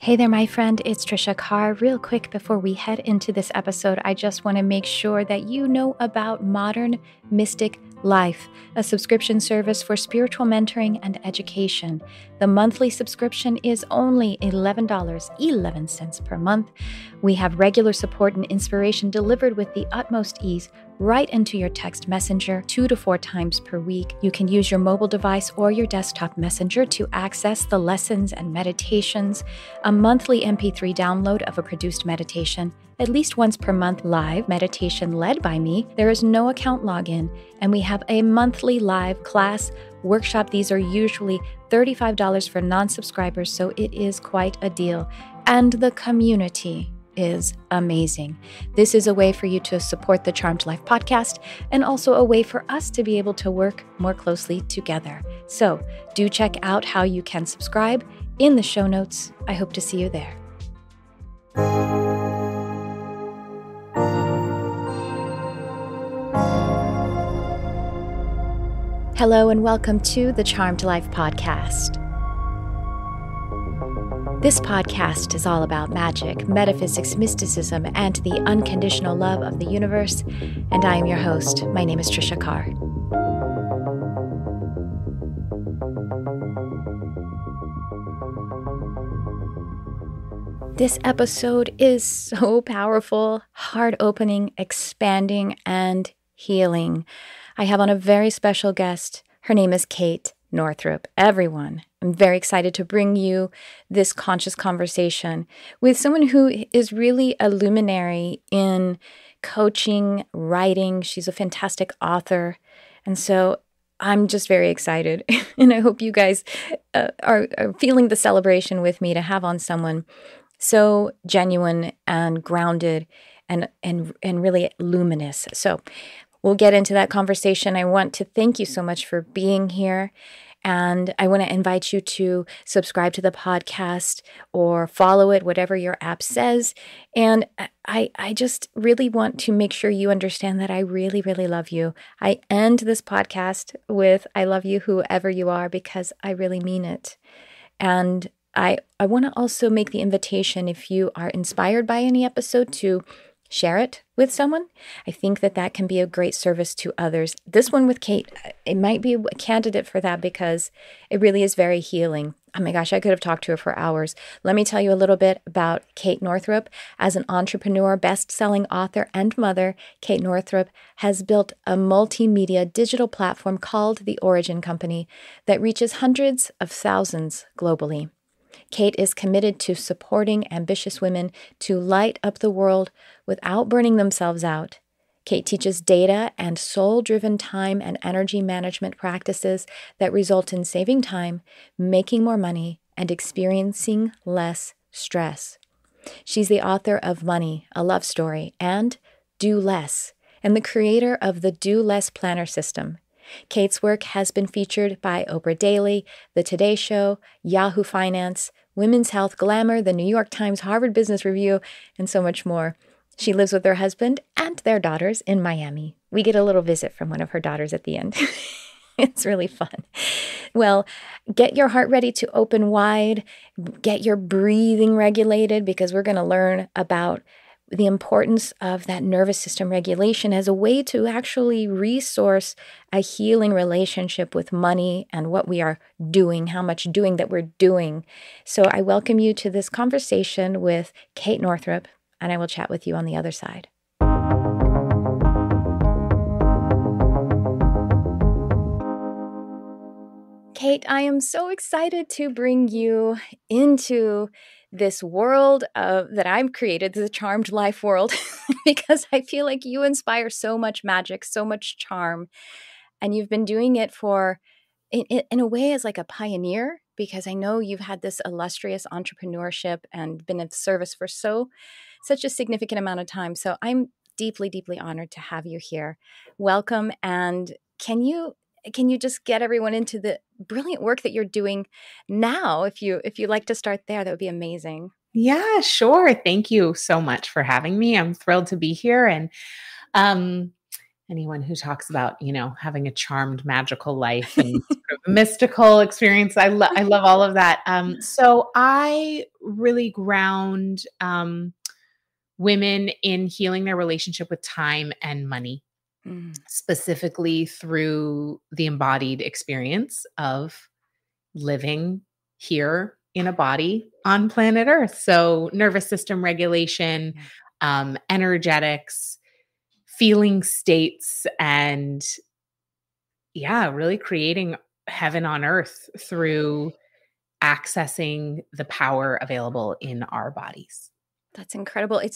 Hey there, my friend. It's Tricia Carr. Real quick before we head into this episode, I just want to make sure that you know about Modern Mystic Life, a subscription service for spiritual mentoring and education. The monthly subscription is only $11.11 per month. We have regular support and inspiration delivered with the utmost ease right into your text messenger 2 to 4 times per week. You can use your mobile device or your desktop messenger to access the lessons and meditations, a monthly MP3 download of a produced meditation, at least once per month live meditation led by me. There is no account login, and we have a monthly live class workshop. These are usually $35 for non-subscribers, so it is quite a deal. And the community is amazing. This is a way for you to support the Charmed Life podcast and also a way for us to be able to work more closely together. So do check out how you can subscribe in the show notes. I hope to see you there. Hello and welcome to the Charmed Life podcast. This podcast is all about magic, metaphysics, mysticism, and the unconditional love of the universe, and I am your host. My name is Tricia Carr. This episode is so powerful, heart-opening, expanding, and healing. I have on a very special guest. Her name is Kate Northrup. Everyone, I'm very excited to bring you this conscious conversation with someone who is really a luminary in coaching, writing. She's a fantastic author. And so I'm just very excited. And I hope you guys are feeling the celebration with me to have on someone so genuine and grounded and really luminous. So we'll get into that conversation. I want to thank you so much for being here. And I want to invite you to subscribe to the podcast or follow it, whatever your app says. And I just really want to make sure you understand that I really, really love you. I end this podcast with I love you, whoever you are, because I really mean it. And I want to also make the invitation, if you are inspired by any episode, to share it with someone. I think that can be a great service to others. This one with Kate, it might be a candidate for that because it really is very healing. Oh my gosh, I could have talked to her for hours. Let me tell you a little bit about Kate Northrup. As an entrepreneur, best-selling author, and mother, Kate Northrup has built a multimedia digital platform called The Origin Company that reaches hundreds of thousands globally. Kate is committed to supporting ambitious women to light up the world without burning themselves out. Kate teaches data and soul-driven time and energy management practices that result in saving time, making more money, and experiencing less stress. She's the author of Money, A Love Story, and Do Less, and the creator of the Do Less Planner System. Kate's work has been featured by Oprah Daily, The Today Show, Yahoo Finance, Women's Health, Glamour, the New York Times, Harvard Business Review, and so much more. She lives with her husband and their daughters in Miami. We get a little visit from one of her daughters at the end. It's really fun. Well, get your heart ready to open wide, get your breathing regulated, because we're going to learn about the importance of that nervous system regulation as a way to actually resource a healing relationship with money and what we are doing, how much doing that we're doing. So I welcome you to this conversation with Kate Northrup, and I will chat with you on the other side. Kate, I am so excited to bring you into this world that I've created, the Charmed Life world, because I feel like you inspire so much magic, so much charm. And you've been doing it in a way as like a pioneer, because I know you've had this illustrious entrepreneurship and been of service for such a significant amount of time. So I'm deeply, deeply honored to have you here. Welcome. And can you just get everyone into the brilliant work that you're doing now? If you like to start there, that would be amazing. Yeah, sure. Thank you so much for having me. I'm thrilled to be here. And anyone who talks about, having a charmed, magical life and sort of mystical experience. I love all of that. So I really ground women in healing their relationship with time and money, specifically through the embodied experience of living here in a body on planet Earth. So nervous system regulation, energetics, feeling states, and really creating heaven on earth through accessing the power available in our bodies. That's incredible. It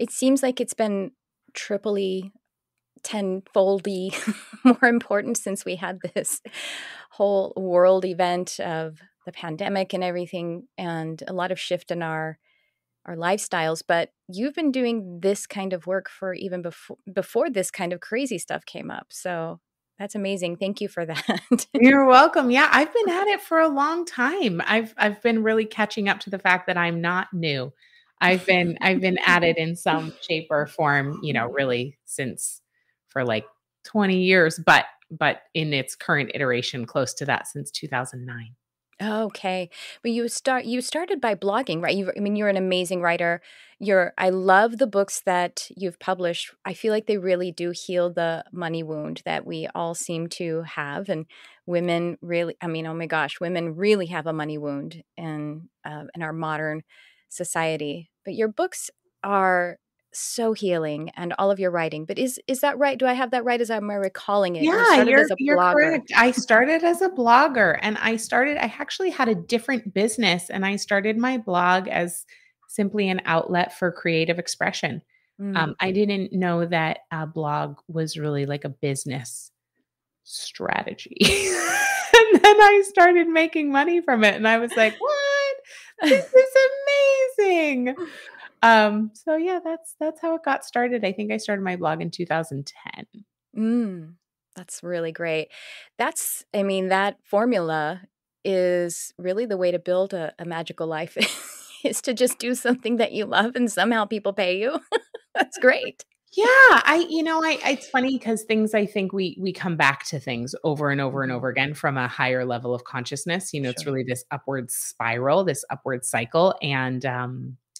seems like it's been triply, tenfoldy more important since we had this whole world event of the pandemic and everything, and a lot of shift in our lifestyles. But you've been doing this kind of work for even before this kind of crazy stuff came up. So that's amazing. Thank you for that. You're welcome. Yeah, I've been at it for a long time. I've been really catching up to the fact that I'm not new. I've been at it in some shape or form, really for like 20 years, but in its current iteration, close to that since 2009. Okay. But you started by blogging, right? You're an amazing writer. I love the books that you've published. I feel like they really do heal the money wound that we all seem to have. And women really, oh my gosh, women really have a money wound in our modern society. But your books are so healing, and all of your writing. But is that right? Do I have that right? Am I recalling it? Yeah, you're correct. I started as a blogger, and I actually had a different business, and I started my blog as simply an outlet for creative expression. I didn't know that a blog was really like a business strategy. And then I started making money from it, and I was like, what? This is amazing. So yeah, that's how it got started. I think I started my blog in 2010. That's really great. That formula is really the way to build a magical life is to just do something that you love and somehow people pay you. That's great. Yeah, it's funny because I think we come back to things over and over and over again from a higher level of consciousness. It's really this upward spiral, this upward cycle. And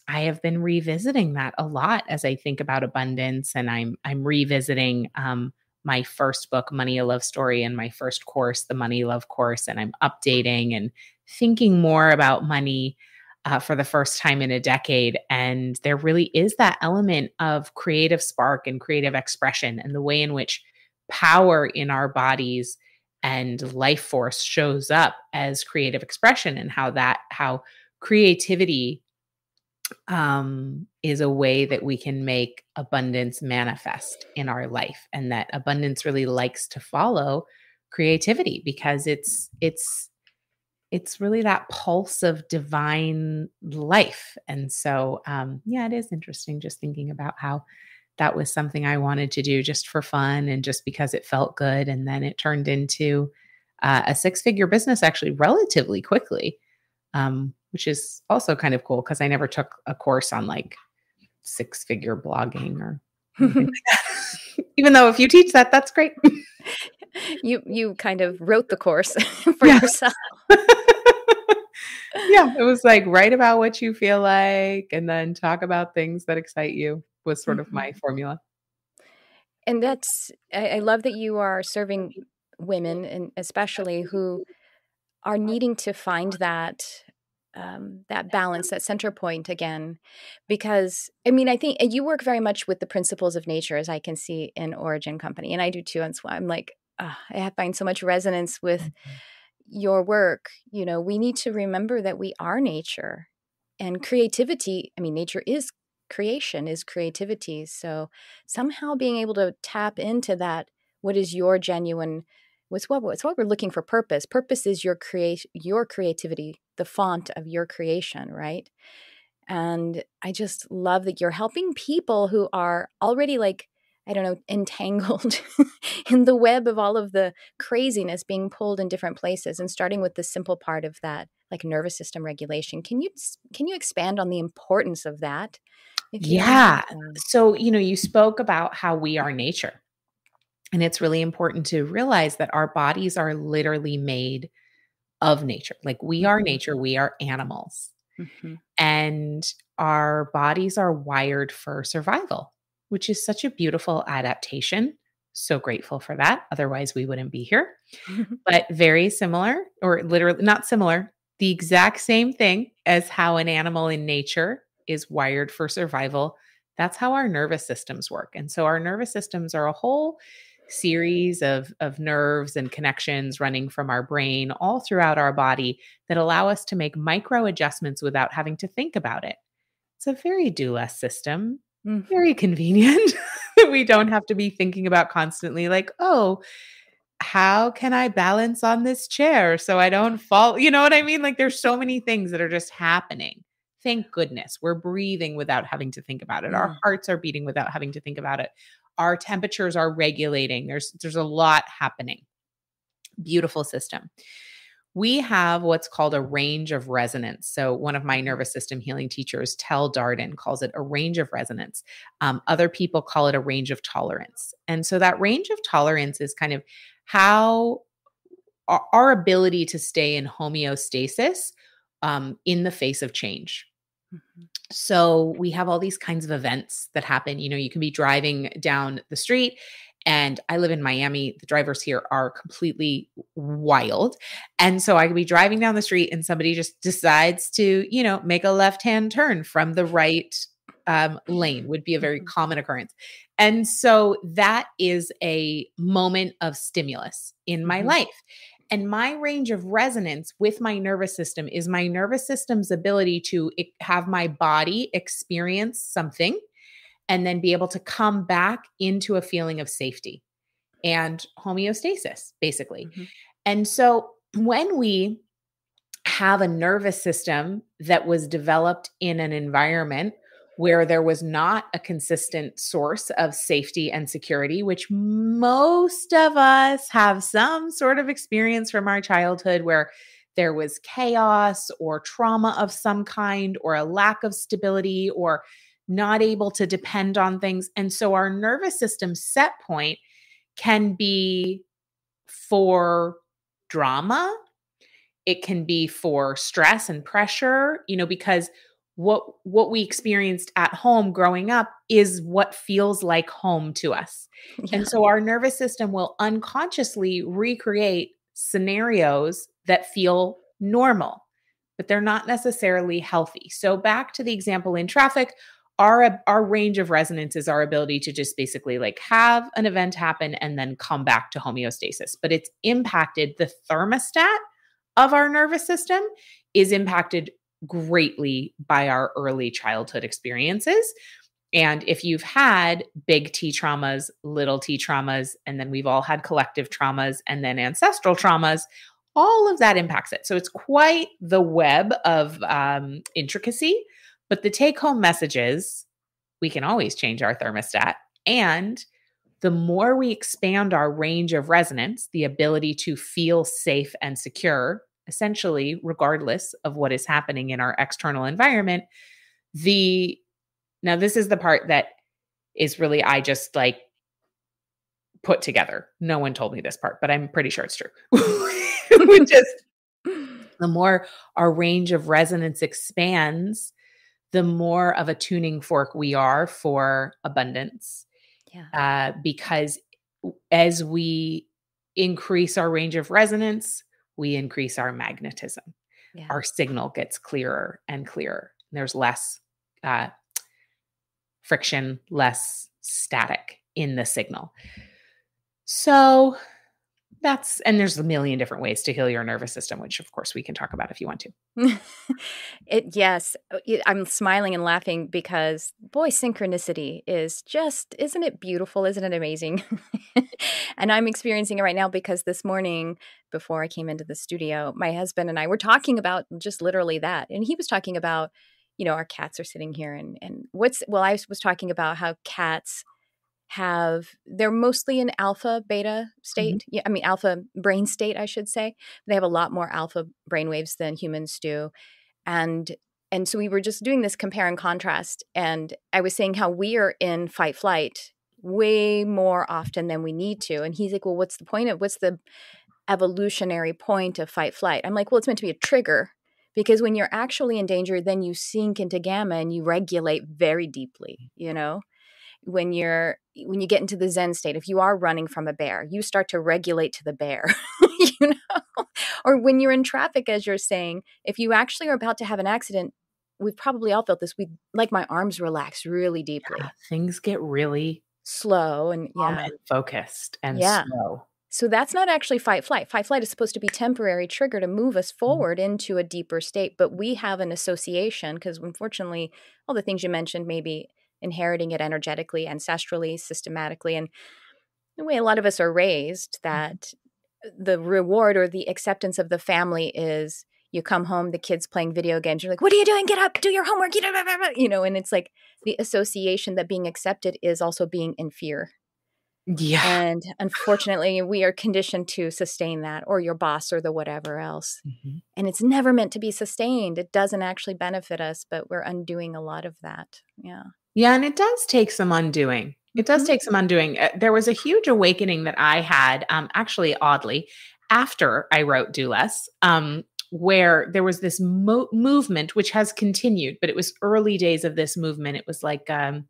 I have been revisiting that a lot as I think about abundance. And I'm revisiting my first book, Money, a Love Story, and my first course, the Money Love course. And I'm updating and thinking more about money for the first time in a decade. And there really is that element of creative spark and creative expression, and the way in which power in our bodies and life force shows up as creative expression, and how creativity is a way that we can make abundance manifest in our life, and that abundance really likes to follow creativity because it's really that pulse of divine life. And so, it is interesting just thinking about how that was something I wanted to do just for fun and just because it felt good. And then it turned into a 6-figure business actually relatively quickly, which is also kind of cool because I never took a course on like 6-figure blogging or anything like that. Even though if you teach that, that's great. You kind of wrote the course for yourself. Yeah, it was like write about what you feel like and then talk about things that excite you was sort of my formula. And I love that you are serving women, and especially who are needing to find that balance, that center point again. Because I think you work very much with the principles of nature, as I can see in Origin Company, and I do too. And so I'm like, I find so much resonance with your work. We need to remember that we are nature, and creativity. Nature is creation, is creativity. So somehow being able to tap into that, what is your genuine, it's what we're looking for. Purpose is your creativity, the font of your creation, right? And I just love that you're helping people who are already entangled in the web of all of the craziness, being pulled in different places, and starting with the simple part of that, like nervous system regulation. Can you expand on the importance of that? Yeah. So, you spoke about how we are nature. And it's really important to realize that our bodies are literally made of nature. Like we are nature, we are animals. Mm-hmm. And our bodies are wired for survival, which is such a beautiful adaptation. So grateful for that. Otherwise, we wouldn't be here. But very similar, or literally not similar, the exact same thing as how an animal in nature is wired for survival. That's how our nervous systems work. And so our nervous systems are a whole series of nerves and connections running from our brain all throughout our body that allow us to make micro adjustments without having to think about it. It's a very do less system, very convenient. We don't have to be thinking about constantly like, oh, how can I balance on this chair so I don't fall? You know what I mean? Like there's so many things that are just happening. Thank goodness we're breathing without having to think about it. Our hearts are beating without having to think about it. Our temperatures are regulating. There's a lot happening. Beautiful system. We have what's called a range of resonance. So one of my nervous system healing teachers, Tel Darden, calls it a range of resonance. Other people call it a range of tolerance. And so that range of tolerance is kind of how our ability to stay in homeostasis in the face of change. So we have all these kinds of events that happen. You know, you can be driving down the street, and I live in Miami. The drivers here are completely wild. And so I could be driving down the street and somebody just decides to, you know, make a left-hand turn from the right lane would be a very common occurrence. And so that is a moment of stimulus in my life. And my range of resonance with my nervous system is my nervous system's ability to have my body experience something and then be able to come back into a feeling of safety and homeostasis, basically. And so when we have a nervous system that was developed in an environment where there was not a consistent source of safety and security, which most of us have some sort of experience from our childhood where there was chaos or trauma of some kind or a lack of stability or not able to depend on things. And so our nervous system set point can be for drama. It can be for stress and pressure, you know, because what we experienced at home growing up is what feels like home to us. And so our nervous system will unconsciously recreate scenarios that feel normal, but they're not necessarily healthy. So back to the example in traffic, our range of resonance is our ability to just basically like have an event happen and then come back to homeostasis. But it's impacted the thermostat of our nervous system is impacted greatly by our early childhood experiences. And if you've had big T traumas, little T traumas, and then we've all had collective traumas and then ancestral traumas, all of that impacts it. So it's quite the web of intricacy. But the take home message is we can always change our thermostat. And the more we expand our range of resonance, the ability to feel safe and secure, essentially, regardless of what is happening in our external environment, now this is the part that is really, I just like put together. No one told me this part, but I'm pretty sure it's true. Which is the more our range of resonance expands, the more of a tuning fork we are for abundance. Because as we increase our range of resonance, we increase our magnetism. Our signal gets clearer and clearer. There's less friction, less static in the signal. So and there's a million different ways to heal your nervous system, which of course we can talk about if you want to. Yes. I'm smiling and laughing because boy, synchronicity is just, isn't it beautiful? Isn't it amazing? And I'm experiencing it right now because this morning before I came into the studio, my husband and I were talking about just literally that. And he was talking about, you know, our cats are sitting here and I was talking about how cats they're mostly in alpha beta state. Yeah, I mean, alpha brain state, I should say. They have a lot more alpha brain waves than humans do. And so we were just doing this compare and contrast. And I was saying how we are in fight flight way more often than we need to. And he's like, well, what's the evolutionary point of fight flight? I'm like, well, it's meant to be a trigger, because when you're actually in danger, then you sink into gamma and you regulate very deeply, when you get into the Zen state, if you are running from a bear, you start to regulate to the bear, or when you're in traffic, as you're saying, if you actually are about to have an accident, we've probably all felt this. We like my arms relax really deeply. Yeah, things get really slow and calm and focused and slow. So that's not actually fight flight. Fight flight is supposed to be temporary trigger to move us forward into a deeper state. But we have an association, because unfortunately, all the things you mentioned, maybe inheriting it energetically, ancestrally, systematically, and the way a lot of us are raised, that the reward or the acceptance of the family is you come home, the kid's playing video games. You're like, what are you doing? Get up, do your homework, and it's like the association that being accepted is also being in fear. Yeah. And unfortunately, we are conditioned to sustain that, or your boss or the whatever else. Mm-hmm. And it's never meant to be sustained. It doesn't actually benefit us, but we're undoing a lot of that. Yeah. Yeah. And it does take some undoing. It does take some undoing. There was a huge awakening that I had, actually, oddly, after I wrote Do Less, where there was this movement, which has continued, but it was early days of this movement. It was like, I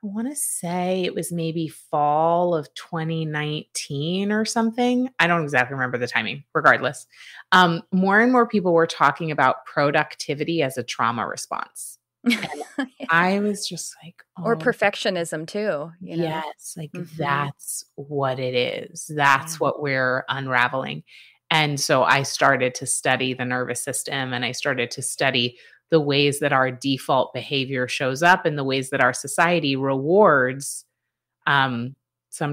want to say it was maybe fall of 2019 or something. I don't exactly remember the timing, regardless. More and more people were talking about productivity as a trauma response. And I was just like, or perfectionism too. Yes. Like that's what it is. That's what we're unraveling. And so I started to study the nervous system, and I started to study the ways that our default behavior shows up and the ways that our society rewards some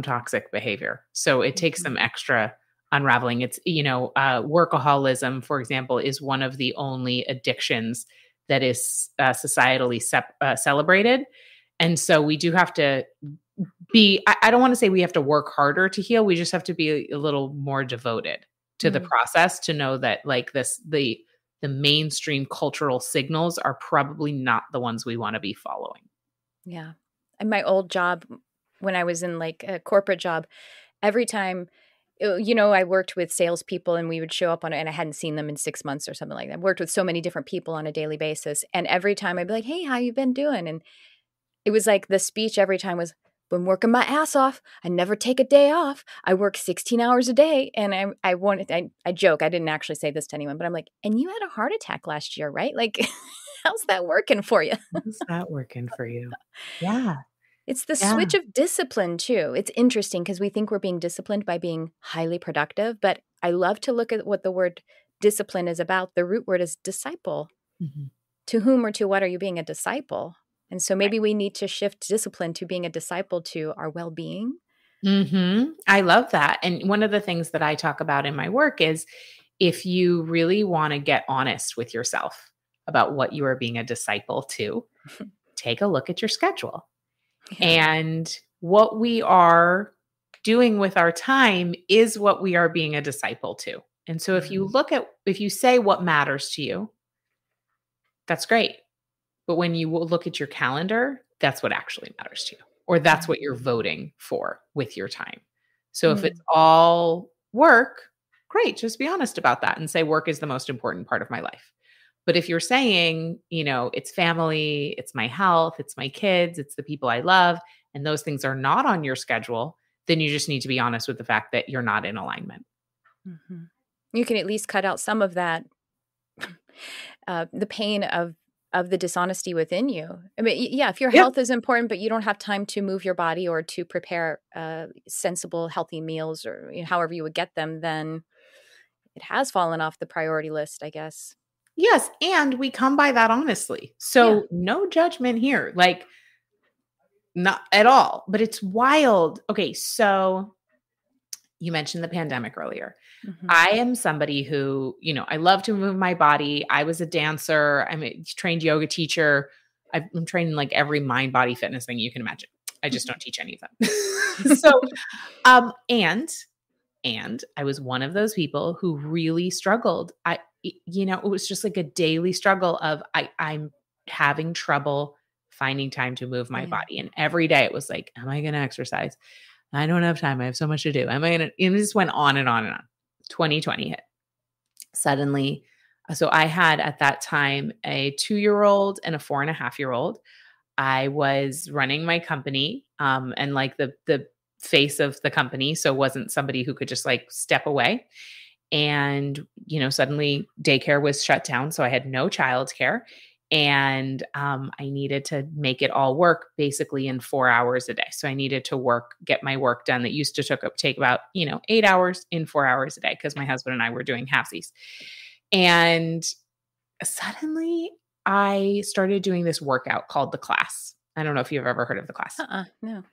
toxic behavior. So it takes some extra unraveling. It's, workaholism, for example, is one of the only addictions that is societally celebrated. And so we do have to I don't want to say we have to work harder to heal. We just have to be a little more devoted to the process, to know that like the mainstream cultural signals are probably not the ones we want to be following. Yeah. And my old job, when I was in like a corporate job, every time, I worked with salespeople, and we would show up on it, and I hadn't seen them in 6 months or something like that. I worked with so many different people on a daily basis. And every time I'd be like, hey, how you been doing? And it was like the speech every time was, been working my ass off. I never take a day off. I work 16 hours a day. And I joke, I didn't actually say this to anyone, but I'm like, and you had a heart attack last year, right? Like, how's that working for you? How's that working for you? Yeah. It's the switch of discipline too. It's interesting because we think we're being disciplined by being highly productive, but I love to look at what the word discipline is about. The root word is disciple. Mm-hmm. To whom or to what are you being a disciple? And so maybe we need to shift discipline to being a disciple to our well-being. I love that. And one of the things that I talk about in my work is, if you really want to get honest with yourself about what you are being a disciple to, take a look at your schedule. Yeah. And what we are doing with our time is what we are being a disciple to. And so if you say what matters to you, that's great. But when you look at your calendar, that's what actually matters to you, or that's what you're voting for with your time. So if it's all work, great. Just be honest about that and say work is the most important part of my life. But if you're saying, it's family, it's my health, it's my kids, it's the people I love, and those things are not on your schedule, then you just need to be honest with the fact that you're not in alignment. Mm-hmm. You can at least cut out some of that, the pain of the dishonesty within you. I mean, yeah, if your health is important, but you don't have time to move your body or to prepare sensible, healthy meals, or however you would get them, then it has fallen off the priority list, I guess. Yes. And we come by that honestly. So no judgment here, like not at all, but it's wild. Okay. So you mentioned the pandemic earlier. Mm-hmm. I am somebody who, I love to move my body. I was a dancer. I'm a trained yoga teacher. I'm trained in like every mind, body, fitness thing you can imagine. I just don't teach any of them. So, and I was one of those people who really struggled. It was just like a daily struggle of I'm having trouble finding time to move my Yeah. body. And every day it was like, am I going to exercise? I don't have time. I have so much to do. Am I going to, it just went on and on and on. 2020 hit suddenly. So I had at that time a 2-year-old and a 4.5-year-old. I was running my company, and like the face of the company. So wasn't somebody who could just like step away. And, suddenly daycare was shut down. So I had no childcare. And I needed to make it all work basically in 4 hours a day. So I needed to get my work done that used to take about, 8 hours in 4 hours a day because my husband and I were doing halfsies. And suddenly I started doing this workout called the class. I don't know if you've ever heard of the class. No.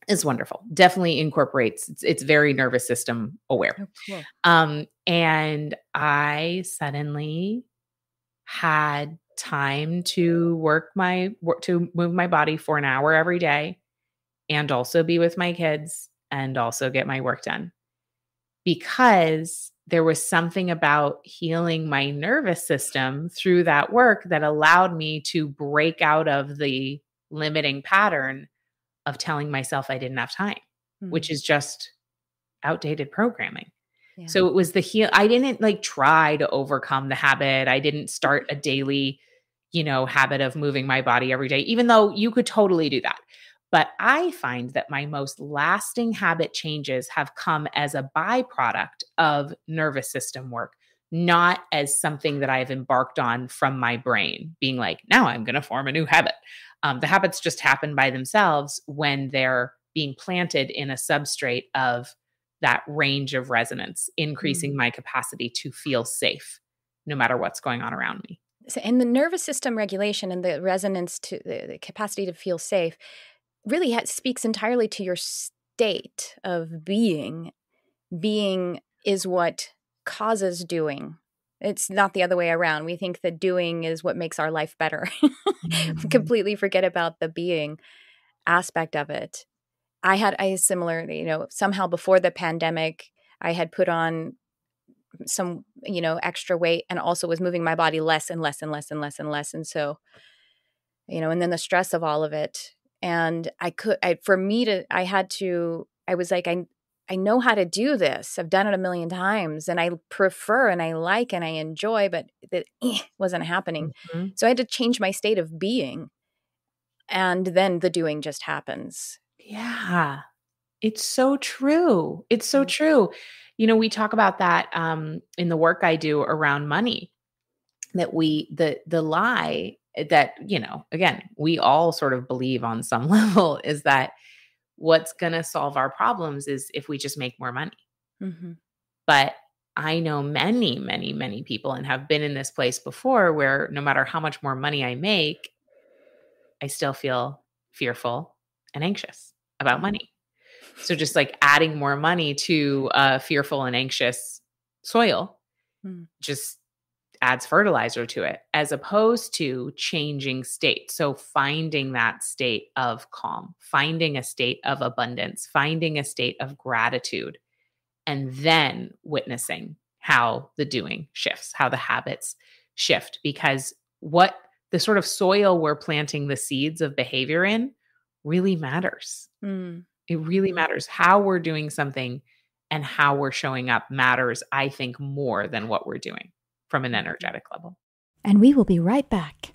It's wonderful. Definitely incorporates, it's very nervous system aware. Oh, cool. And I suddenly had time to to move my body for an hour every day and also be with my kids and also get my work done, because there was something about healing my nervous system through that work that allowed me to break out of the limiting pattern of telling myself I didn't have time, which is just outdated programming. Yeah. So it was I didn't like try to overcome the habit. I didn't start a daily, habit of moving my body every day, even though you could totally do that. But I find that my most lasting habit changes have come as a byproduct of nervous system work, not as something that I've embarked on from my brain being like, now I'm going to form a new habit. The habits just happen by themselves when they're being planted in a substrate of that range of resonance, increasing my capacity to feel safe no matter what's going on around me. So, and the nervous system regulation and the resonance to the capacity to feel safe really speaks entirely to your state of being. Being is what causes doing. It's not the other way around. We think that doing is what makes our life better. We completely forget about the being aspect of it. I had a similar, somehow before the pandemic, I had put on some, extra weight and also was moving my body less and less and less and less and less. And so, and then the stress of all of it. And I was like, I know how to do this. I've done it a million times and I prefer and I like and I enjoy, but it wasn't happening. Mm-hmm. So I had to change my state of being. And then the doing just happens. Yeah. It's so true. It's so true. We talk about that in the work I do around money, that the lie that, again, we all sort of believe on some level is that what's going to solve our problems is if we just make more money. Mm-hmm. But I know many, many, many people and have been in this place before where no matter how much more money I make, I still feel fearful and anxious about money. So just like adding more money to a fearful and anxious soil just adds fertilizer to it, as opposed to changing state. So finding that state of calm, finding a state of abundance, finding a state of gratitude, and then witnessing how the doing shifts, how the habits shift. Because what the sort of soil we're planting the seeds of behavior in really matters. It really matters. How we're doing something and how we're showing up matters, I think, more than what we're doing from an energetic level. And we will be right back.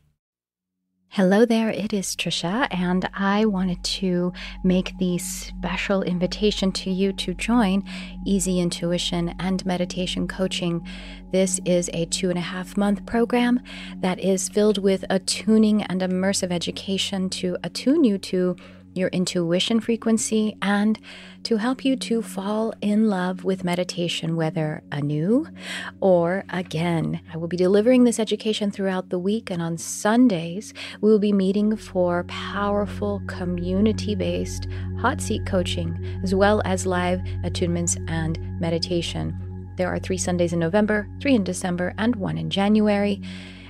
Hello there, it is Tricia, and I wanted to make the special invitation to you to join Easy Intuition and Meditation Coaching. This is a 2.5-month program that is filled with attuning and immersive education to attune you to your intuition frequency and to help you to fall in love with meditation, whether anew or again. I will be delivering this education throughout the week, and on Sundays, we will be meeting for powerful community-based hot seat coaching, as well as live attunements and meditation. There are 3 Sundays in November, 3 in December, and 1 in January.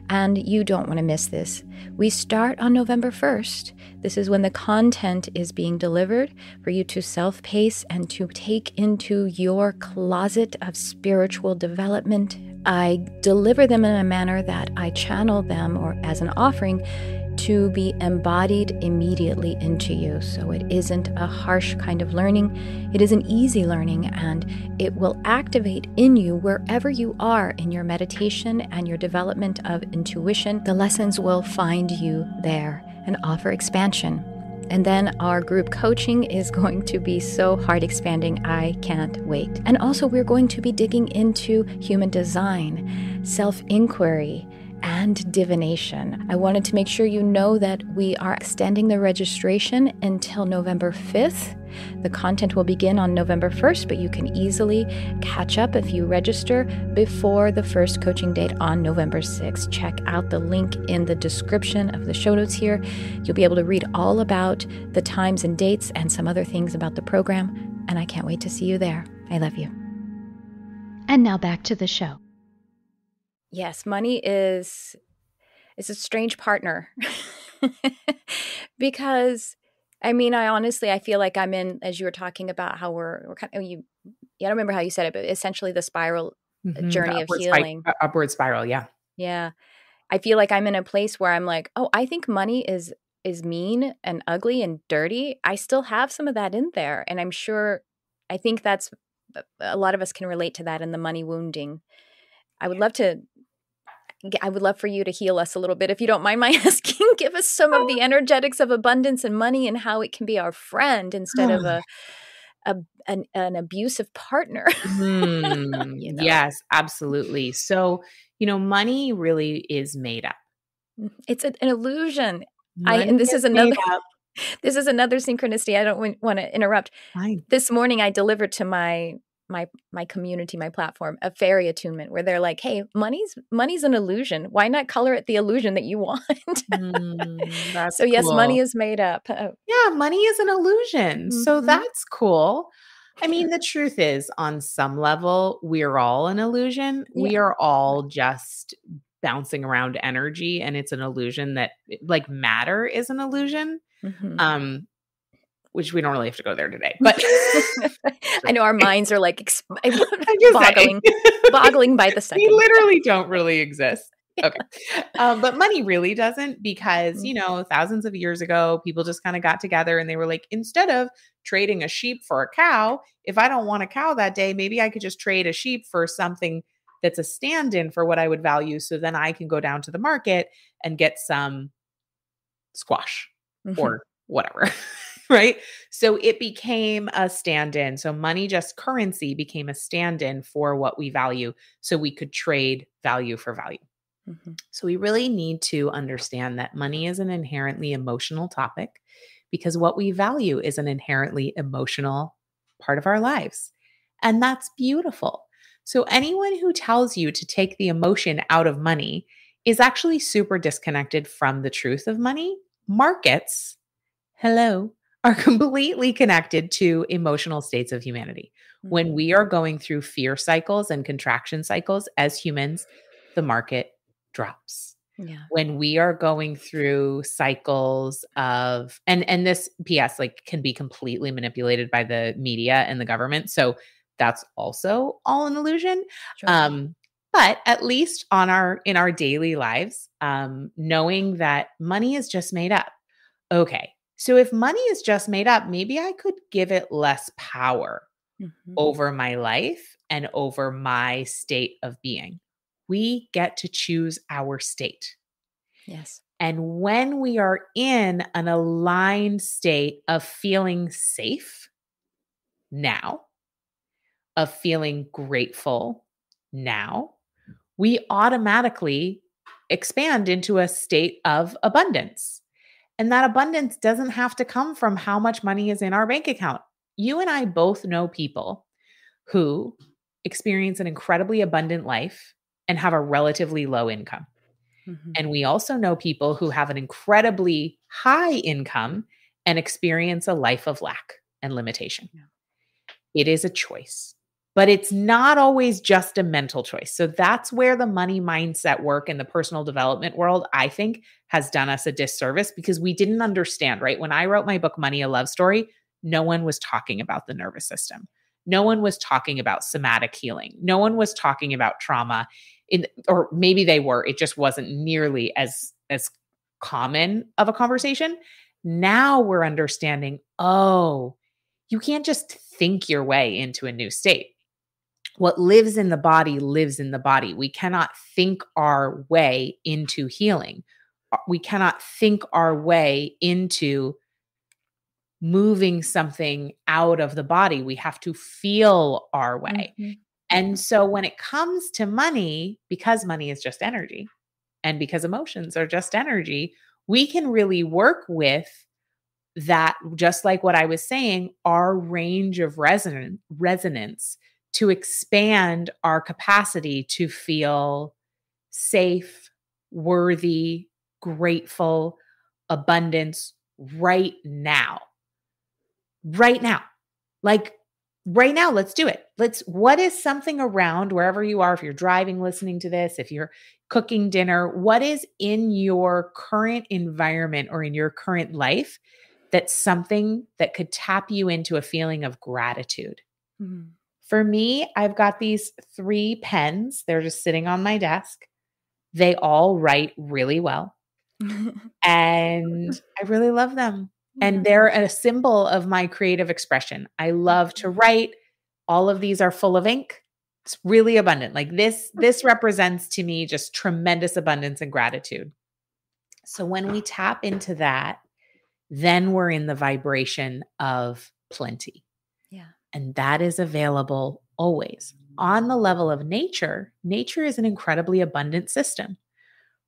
And you don't want to miss this. We start on November 1st. This is when the content is being delivered for you to self-pace and to take into your closet of spiritual development. I deliver them in a manner that I channel them, or as an offering, to be embodied immediately into you. So it isn't a harsh kind of learning. It is an easy learning, and it will activate in you wherever you are in your meditation and your development of intuition. The lessons will find you there and offer expansion. And then our group coaching is going to be so heart expanding. I can't wait. And also, we're going to be digging into human design, self-inquiry, and divination. I wanted to make sure you know that we are extending the registration until November 5th. The content will begin on November 1st, but you can easily catch up if you register before the first coaching date on November 6th. Check out the link in the description of the show notes here. You'll be able to read all about the times and dates and some other things about the program, and I can't wait to see you there. I love you. And now back to the show. Yes, money is a strange partner because I honestly, I feel like I'm in, as you were talking about how we're kind of, I don't remember how you said it, but essentially the spiral journey of healing. Upward spiral. Yeah. Yeah. I feel like I'm in a place where I'm like, oh, I think money is mean and ugly and dirty. I still have some of that in there. And I think that's, a lot of us can relate to that in the money wounding. I would love for you to heal us a little bit, if you don't mind my asking. Give us some of the energetics of abundance and money and how it can be our friend instead of an abusive partner. Yes, absolutely. So, money really is made up. It's an illusion. This is another synchronicity. I don't want to interrupt. Fine. This morning I delivered to my community, my platform, a fairy attunement where they're like, hey, money's an illusion. Why not color it the illusion that you want? That's so yes, cool. Money is made up. Yeah, money is an illusion. Mm-hmm. So that's cool. The truth is, on some level, we're all an illusion. Yeah. We are all just bouncing around energy, and it's an illusion that, like, matter is an illusion. Mm-hmm. Which we don't really have to go there today, but I know our minds are like boggling by the second. We literally don't really exist. Okay. But money really doesn't, because, thousands of years ago, people just kind of got together and they were like, instead of trading a sheep for a cow, if I don't want a cow that day, maybe I could just trade a sheep for something that's a stand-in for what I would value. So then I can go down to the market and get some squash or whatever. Right? So it became a stand-in. So money, just currency, became a stand-in for what we value. So we could trade value for value. Mm-hmm. So we really need to understand that money is an inherently emotional topic, because what we value is an inherently emotional part of our lives. And that's beautiful. So anyone who tells you to take the emotion out of money is actually super disconnected from the truth of money. Markets, hello, are completely connected to emotional states of humanity. Mm-hmm. When we are going through fear cycles and contraction cycles as humans, the market drops. Yeah. When we are going through cycles of, and this PS can be completely manipulated by the media and the government. So that's also all an illusion. Sure. But at least in our daily lives, knowing that money is just made up. Okay. So if money is just made up, maybe I could give it less power over my life and over my state of being. We get to choose our state. Yes. And when we are in an aligned state of feeling safe now, of feeling grateful now, we automatically expand into a state of abundance. And that abundance doesn't have to come from how much money is in our bank account. You and I both know people who experience an incredibly abundant life and have a relatively low income. Mm-hmm. And we also know people who have an incredibly high income and experience a life of lack and limitation. Yeah. It is a choice, but it's not always just a mental choice. So that's where the money mindset work in the personal development world, I think, has done us a disservice, because we didn't understand, right? When I wrote my book, Money, a Love Story, no one was talking about the nervous system. No one was talking about somatic healing. No one was talking about trauma, or maybe they were. It just wasn't nearly as common of a conversation. Now we're understanding, oh, you can't just think your way into a new state. What lives in the body lives in the body. We cannot think our way into healing. We cannot think our way into moving something out of the body. We have to feel our way. Mm-hmm. And so when it comes to money, because money is just energy and because emotions are just energy, we can really work with that, just like what I was saying, our range of resonance to expand our capacity to feel safe, worthy, grateful, abundance right now. Right now. Like right now, let's do it. What is something around wherever you are, if you're driving, listening to this, if you're cooking dinner, what is in your current environment or in your current life that's something that could tap you into a feeling of gratitude? Mm-hmm. For me, I've got these 3 pens. They're just sitting on my desk. They all write really well. And I really love them. And they're a symbol of my creative expression. I love to write. All of these are full of ink. It's really abundant. Like this represents to me just tremendous abundance and gratitude. So when we tap into that, then we're in the vibration of plenty. Yeah. And that is available always. On the level of nature, nature is an incredibly abundant system,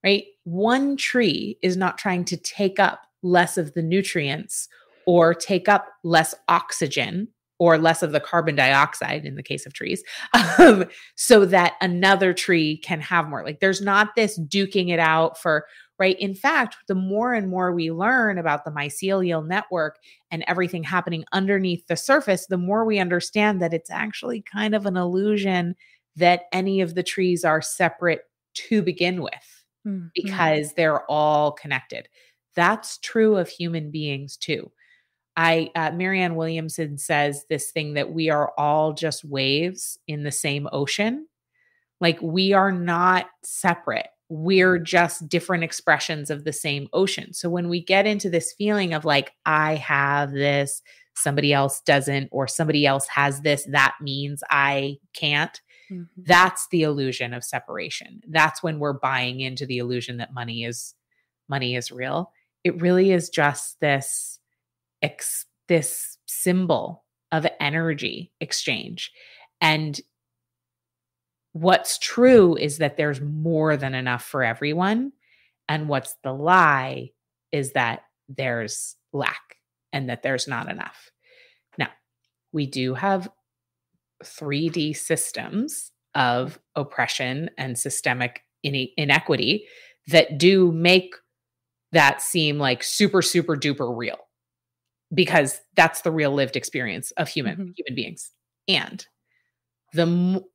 right? One tree is not trying to take up less of the nutrients or take up less oxygen or less of the carbon dioxide in the case of trees, so that another tree can have more. Like there's not this duking it out for, right? In fact, the more and more we learn about the mycelial network and everything happening underneath the surface, the more we understand that it's actually kind of an illusion that any of the trees are separate to begin with, because they're all connected. That's true of human beings too. Marianne Williamson says this thing that we are all just waves in the same ocean. Like we are not separate. We're just different expressions of the same ocean. So when we get into this feeling of like, I have this, somebody else doesn't, or somebody else has this, that means I can't. That's the illusion of separation. That's when we're buying into the illusion that money is real. It really is just this symbol of energy exchange. And what's true is that there's more than enough for everyone. And what's the lie is that there's lack and that there's not enough. Now, we do have 3D systems of oppression and systemic inequity that do make that seem like super, super duper real, because that's the real lived experience of human beings. And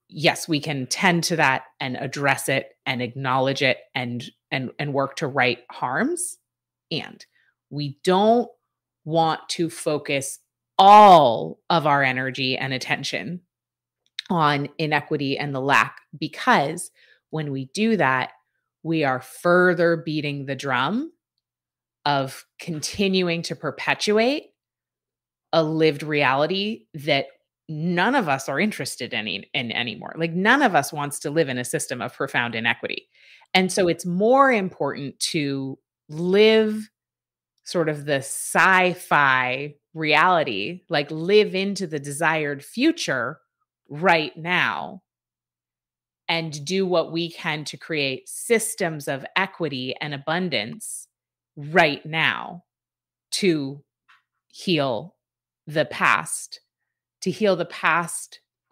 yes, we can tend to that and address it and acknowledge it and work to right harms. And we don't want to focus all of our energy and attention on inequity and the lack, because when we do that, we are further beating the drum of continuing to perpetuate a lived reality that none of us are interested in anymore. Like none of us wants to live in a system of profound inequity. And so it's more important to live sort of the sci-fi reality, like live into the desired future right now and do what we can to create systems of equity and abundance right now to heal the past,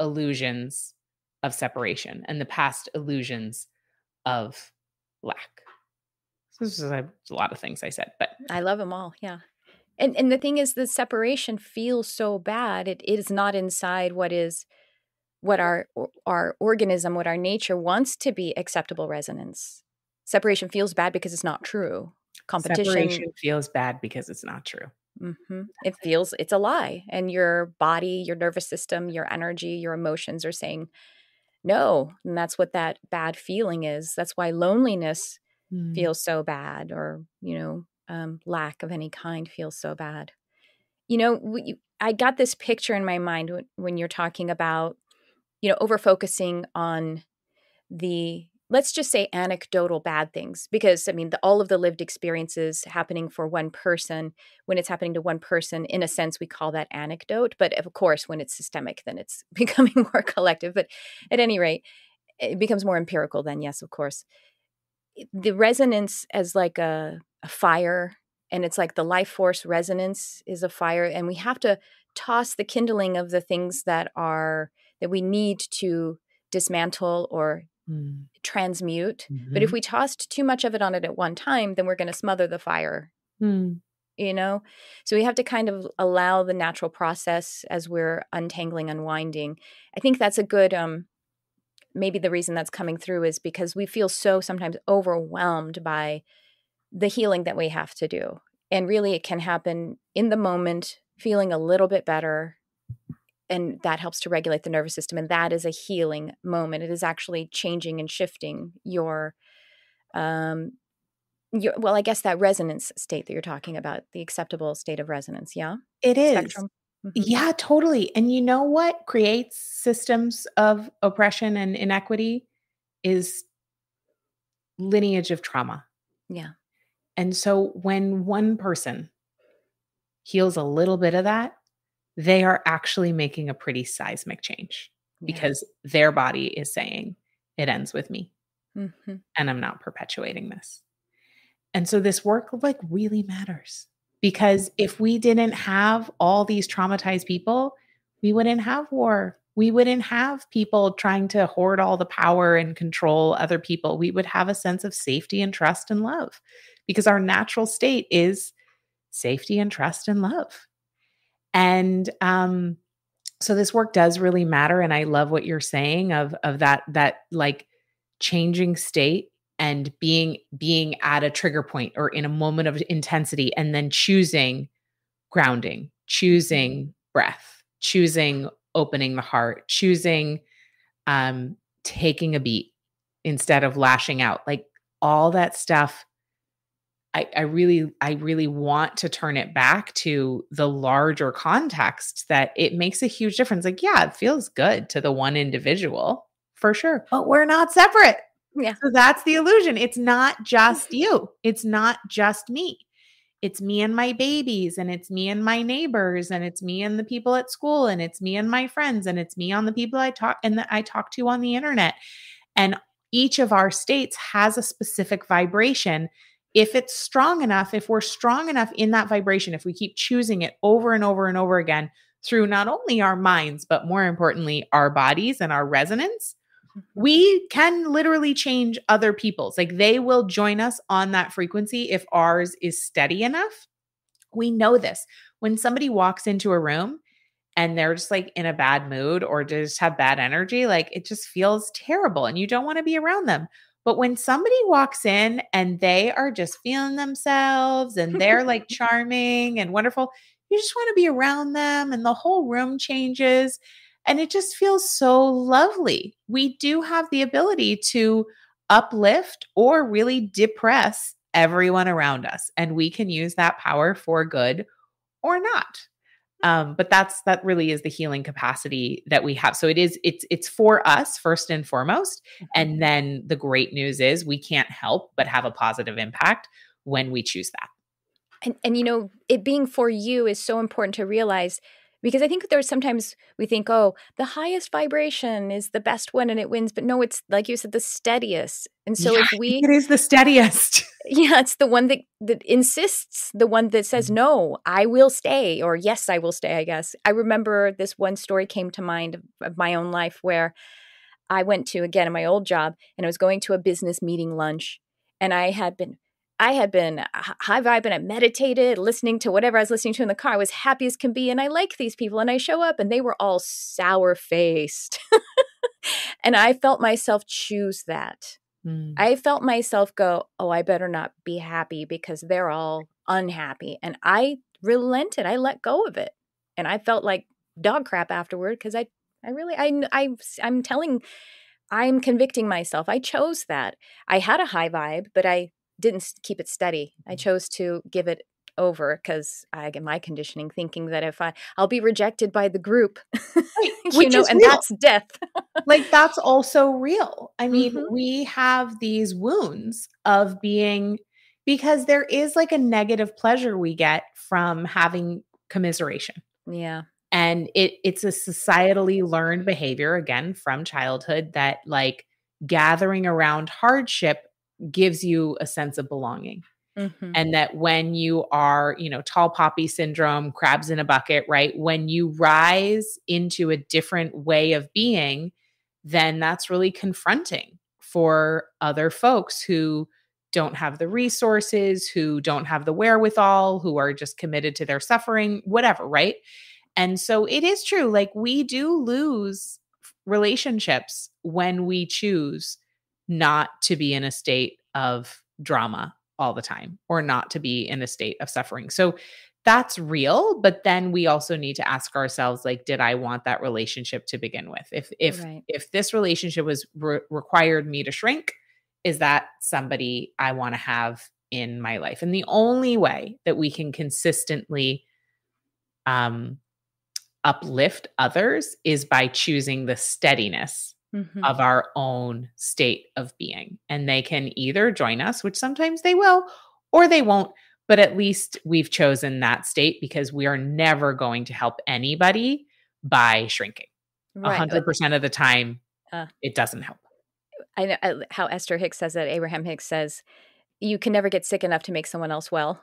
illusions of separation and the past illusions of lack. So this is a lot of things I said, but I love them all. Yeah. And the thing is, the separation feels so bad. It is not inside what our organism, what our nature wants to be acceptable resonance. Separation feels bad because it's not true. Competition. Separation feels bad because it's not true. It's a lie. And your body, your nervous system, your energy, your emotions are saying no. And that's what that bad feeling is. That's why loneliness feels so bad, or, lack of any kind feels so bad. I got this picture in my mind when you're talking about, over focusing on the, let's just say, anecdotal bad things, because I mean, all of the lived experiences happening for one person, when it's happening to one person, in a sense, we call that anecdote. But of course, when it's systemic, then it's becoming more collective. But at any rate, it becomes more empirical then, yes, of course. The resonance as like a fire, and it's like the life force resonance is a fire, and we have to toss the kindling of the things that we need to dismantle or transmute. But if we tossed too much of it on it at one time, then we're going to smother the fire. So we have to kind of allow the natural process as we're untangling, unwinding. I think that's a good maybe the reason that's coming through is because we feel so sometimes overwhelmed by the healing that we have to do. And really it can happen in the moment, feeling a little bit better. And that helps to regulate the nervous system. And that is a healing moment. It is actually changing and shifting your well, I guess that resonance state that you're talking about, the acceptable state of resonance. Yeah. It is. Spectrum. Yeah, totally. And you know what creates systems of oppression and inequity is lineage of trauma. Yeah. And so when one person heals a little bit of that, they are actually making a pretty seismic change because their body is saying, it ends with me. And I'm not perpetuating this. And so this work like really matters, because if we didn't have all these traumatized people, we wouldn't have war. We wouldn't have people trying to hoard all the power and control other people. We would have a sense of safety and trust and love, because our natural state is safety and trust and love. And so this work does really matter. And I love what you're saying of that like changing state and being at a trigger point or in a moment of intensity, and then choosing grounding, choosing breath, choosing opening the heart, choosing taking a beat instead of lashing out. Like all that stuff, I really want to turn it back to the larger context that it makes a huge difference. Like, yeah, it feels good to the one individual for sure, but we're not separate. Yeah. So that's the illusion. It's not just you. It's not just me. It's me and my babies, and it's me and my neighbors, and it's me and the people at school, and it's me and my friends, and it's me on the people I talk to on the internet. And each of our states has a specific vibration. If it's strong enough, if we're strong enough in that vibration, if we keep choosing it over and over and over again through not only our minds, but more importantly, our bodies and our resonance, we can literally change other people's. Like they will join us on that frequency if ours is steady enough. We know this. When somebody walks into a room and they're just like in a bad mood or just have bad energy, like it just feels terrible and you don't want to be around them. But when somebody walks in and they are just feeling themselves and they're like charming and wonderful, you just want to be around them and the whole room changes. And it just feels so lovely. We do have the ability to uplift or really depress everyone around us. And we can use that power for good or not. But that really is the healing capacity that we have. So it's for us first and foremost. And then the great news is we can't help but have a positive impact when we choose that. And it being for you is so important to realize, because I think there's sometimes we think, oh, the highest vibration is the best one and it wins. But no, it's like you said, the steadiest. And so it is the steadiest. Yeah, it's the one that insists, the one that says, no, I will stay, or yes, I will stay, I guess. I remember this one story came to mind of my own life where I went to, again, in my old job, and I was going to a business meeting lunch, and I had been high vibe, and I meditated, listening to whatever I was listening to in the car. I was happy as can be. And I like these people. And I show up and they were all sour faced. And I felt myself choose that. I felt myself go, oh, I better not be happy because they're all unhappy. And I relented. I let go of it. And I felt like dog crap afterward because I'm convicting myself. I chose that. I had a high vibe, but I didn't keep it steady. I chose to give it over because I get my conditioning thinking that if I'll be rejected by the group, Right, which is and real. that's death. Like, that's also real. I mean, Mhm. we have these wounds of being, because there is like a negative pleasure we get from having commiseration. Yeah. And it's a societally learned behavior, again, from childhood, that like gathering around hardship gives you a sense of belonging. Mhm. And that when you are, tall poppy syndrome, crabs in a bucket, right? When you rise into a different way of being, then that's really confronting for other folks who don't have the resources, who don't have the wherewithal, who are just committed to their suffering, whatever, right? And so it is true. Like, we do lose relationships when we choose not to be in a state of drama all the time, or not to be in a state of suffering. So that's real. But then we also need to ask ourselves, like, did I want that relationship to begin with? Right. If this relationship was required me to shrink, is that somebody I want to have in my life? And the only way that we can consistently um uplift others is by choosing the steadiness Mhm. of our own state of being. And they can either join us, which sometimes they will, or they won't. But at least we've chosen that state, because we are never going to help anybody by shrinking. Right. 100% of the time, Uh, it doesn't help. I know how Esther Hicks says that. Abraham Hicks says, "You can never get sick enough to make someone else well."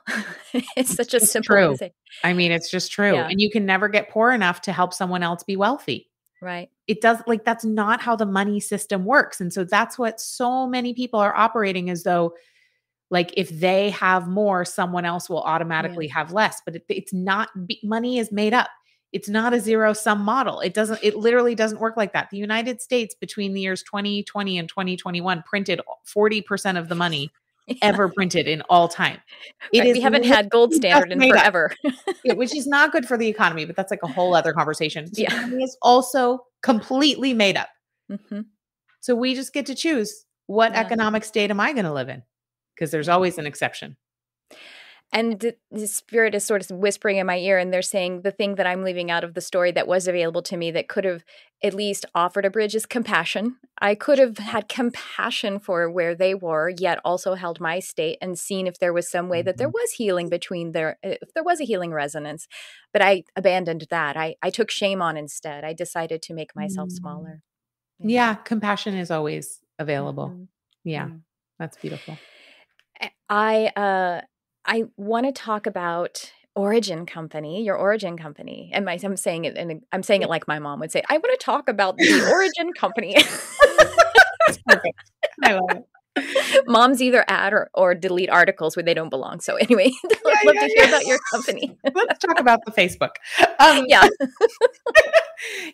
It's It's such a just simple thing to true. say. I mean, it's just true. Yeah. And you can never get poor enough to help someone else be wealthy. Right. It does, like, that's not how the money system works. And so that's what so many people are operating, as though, like, if they have more, someone else will Yeah. automatically have less. But it's not, money is made up. It's not a zero sum model. It literally doesn't work like that. The United States, between the years 2020 and 2021, printed 40% of the money Yeah. ever printed in all time. It Right. is We haven't literally had gold just standard in made up. forever. Yeah, which is not good for the economy, but that's like a whole other conversation. So Yeah. the money is also completely made up. Mhm. So we just get to choose, what Yeah. economic state am I going to live in? Because there's Yeah. always an exception. And the spirit is sort of whispering in my ear, and they're saying the thing that I'm leaving out of the story that was available to me that could have at least offered a bridge is compassion. I could have had compassion for where they were, yet also held my state and seen if there was some way that there Mhm. was healing between if there was a healing resonance. But I abandoned that. I took shame on instead. I decided to make myself Mm. smaller. Yeah. Yeah, compassion is always available. Mhm. Yeah, Yeah. that's beautiful. I want to talk about Origin Company, your Origin Company. And I'm saying it I'm saying Yeah. it like my mom would say. I want to talk about the Origin Company. That's perfect. I love it. Moms either add or delete articles where they don't belong. So anyway, Yeah, I'd love yeah, to hear yeah. about your company. Let's talk about the Facebook. Um, Yeah.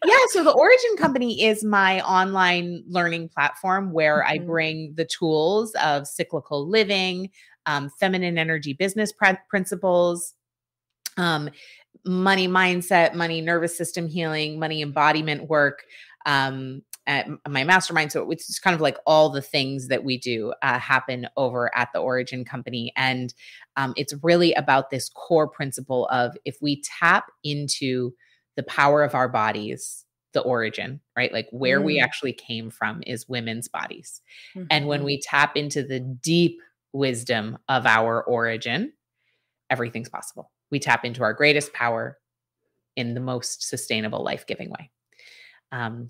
yeah, so the Origin Company is my online learning platform where I Mhm. bring the tools of cyclical living, feminine energy business principles, um, money mindset, money nervous system healing, money embodiment work, at my mastermind. So it's just kind of like all the things that we do happen over at the Origin Company. And it's really about this core principle of, if we tap into the power of our bodies, the origin, right? Like, where we Mm. actually came from is women's bodies. And when Mhm. we tap into the deep wisdom of our origin, everything's possible. We tap into our greatest power in the most sustainable, life-giving way.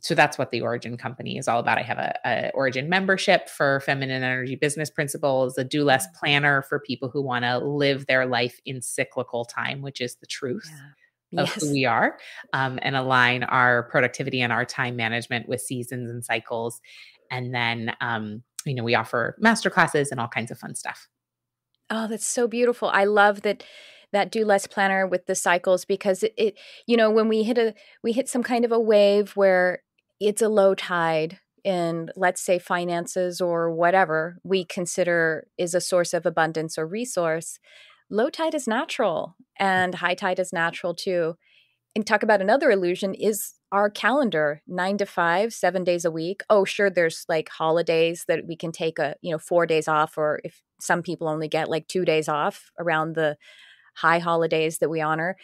So that's what the Origin Company is all about. I have a Origin membership for feminine energy business principles, a do less planner for people who want to live their life in cyclical time, which is the truth Yeah. of who Yes. we are, and align our productivity and our time management with seasons and cycles. And then, we offer masterclasses and all kinds of fun stuff. Oh, that's so beautiful. I love that do less planner with the cycles, because when we hit some kind of a wave where it's a low tide in, let's say, finances or whatever we consider is a source of abundance or resource. Low tide is natural and high tide is natural too. And talk about another illusion is our calendar 9 to 5, 7 days a week. Oh, sure, there's like holidays that we can take 4 days off, or if some people only get like 2 days off around the high holidays that we honor.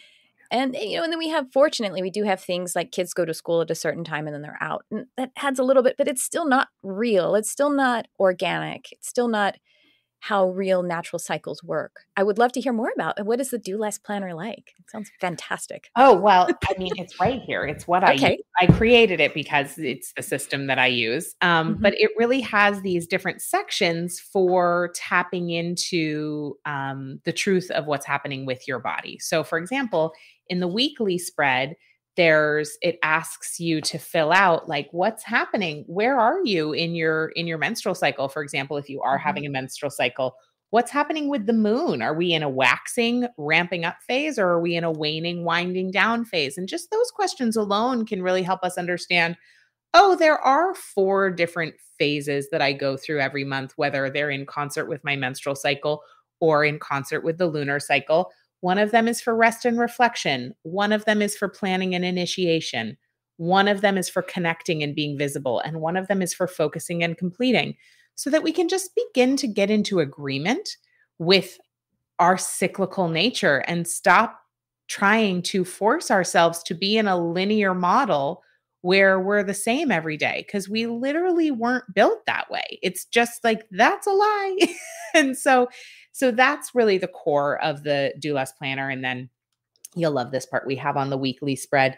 And, and then fortunately, we do have things like kids go to school at a certain time and then they're out. And that adds a little bit, but it's still not real. It's still not organic. It's still not how real natural cycles work. I would love to hear more about what is the Do Less Planner like? It sounds fantastic. Oh, well, I mean, it's right here. It's what I use. I created it because it's the system that I use. But it really has these different sections for tapping into the truth of what's happening with your body. So for example, in the weekly spread, it asks you to fill out like what's happening. Where are you in your menstrual cycle? For example, if you are having a menstrual cycle, what's happening with the moon? Are we in a waxing, ramping up phase, or are we in a waning, winding down phase? And just those questions alone can really help us understand, oh, there are 4 different phases that I go through every month, whether they're in concert with my menstrual cycle or in concert with the lunar cycle. One of them is for rest and reflection. One of them is for planning and initiation. One of them is for connecting and being visible. And one of them is for focusing and completing, so that we can just begin to get into agreement with our cyclical nature and stop trying to force ourselves to be in a linear model where we're the same every day, because we literally weren't built that way. It's just like, that's a lie. And so that's really the core of the Do Less Planner. And then you'll love this part we have on the weekly spread,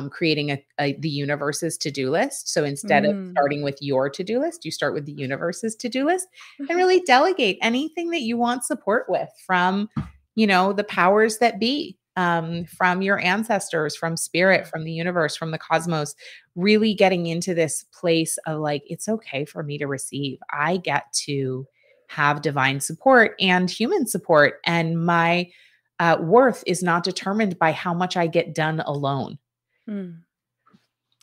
creating the universe's to-do list. So instead of starting with your to-do list, you start with the universe's to-do list and really delegate anything that you want support with from, the powers that be, from your ancestors, from spirit, from the universe, from the cosmos, really getting into this place of like, it's okay for me to receive. I get to have divine support and human support. And my worth is not determined by how much I get done alone.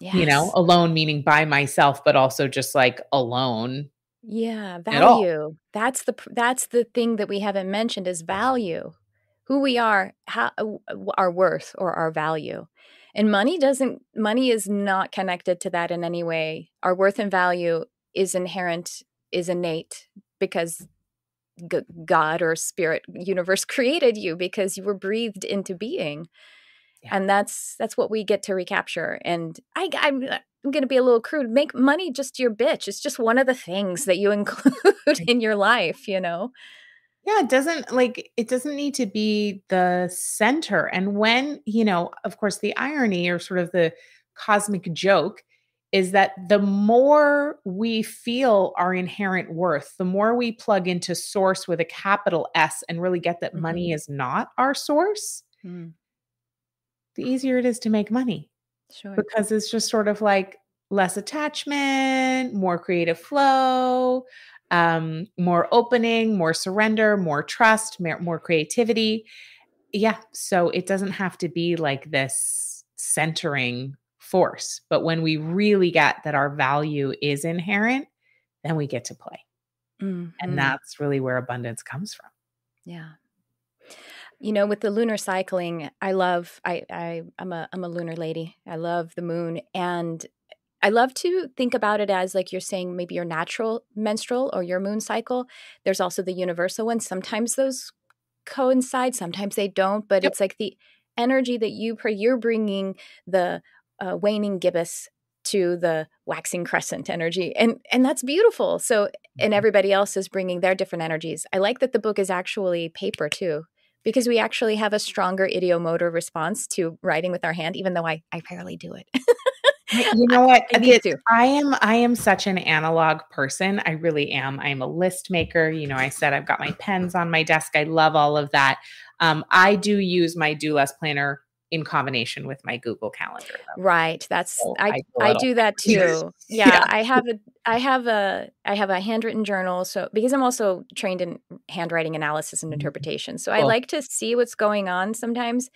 Yes. Alone meaning by myself, but also just like alone. Yeah. Value. That's the thing that we haven't mentioned is value. Who we are, our worth or our value. And money is not connected to that in any way. Our worth and value is inherent, is innate, because God or spirit universe created you because you were breathed into being. Yeah. And that's what we get to recapture. And I'm going to be a little crude. Make money just your bitch. It's just one of the things that you include in your life, Yeah, it doesn't need to be the center. And when, of course, the irony or sort of the cosmic joke is that the more we feel our inherent worth, the more we plug into source with a capital S and really get that money is not our source, the easier it is to make money. Sure. Because it's just sort of like less attachment, more creative flow, more opening, more surrender, more trust, more creativity. Yeah. So it doesn't have to be like this centering force. But when we really get that our value is inherent, then we get to play. And that's really where abundance comes from. Yeah. With the lunar cycling, I'm a lunar lady. I love the moon. And I love to think about it as like you're saying, maybe your natural menstrual or your moon cycle. There's also the universal one. Sometimes those coincide, sometimes they don't, but it's like the energy that you're bringing the waning gibbous to the waxing crescent energy. And that's beautiful. So, and everybody else is bringing their different energies. I like that the book is actually paper too, because we actually have a stronger ideomotor response to writing with our hand, even though I rarely do it. You know what? I am such an analog person. I really am. I'm a list maker. I said I've got my pens on my desk. I love all of that. I do use my Do Less Planner in combination with my Google Calendar, though. Right. I do that too. Yeah. I have a handwritten journal. So because I'm also trained in handwriting analysis and interpretation. So I like to see what's going on sometimes,